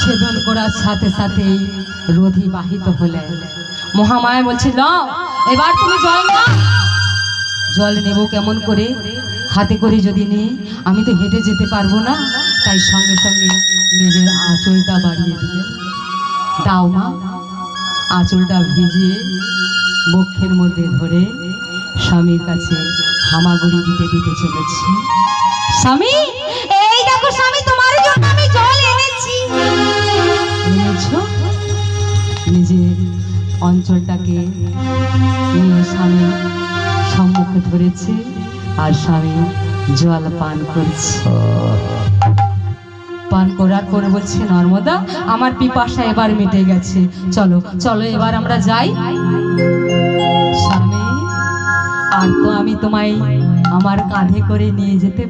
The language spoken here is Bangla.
ছেদন করার সাথে সাথেই রোধি বাহিত হলেন। মহামায়া বলছিল, এবার তুমি জল নাও। জল নেব কেমন করে? হাতে করে যদি নিই আমি তো হেঁটে যেতে পারবো না, তাই সঙ্গে সঙ্গে নিজের আঁচলটা বাড়িয়ে দিলেন। দাও মা। আঁচলটা ভিজিয়ে বক্ষের মধ্যে ধরে স্বামীর কাছে হামাগুড়ি দিতে দিতে চলেছি। স্বামী, এই দেখো স্বামী, তোমার জন্য আমি জল এনেছি। এনেছো? নিজের অঞ্চলটাকে নিয়ে স্বামী সম্মুখে ধরেছে আর স্বামী জল পান করছে। পান করার পরে বলছে, নর্মদা, আমার পিপাসা এবার মিটে গেছে, চলো চলো এবার আমরা যাই। স্বামী, আর তো আমি তোমায় আমার কাঁধে করে নিয়ে যেতে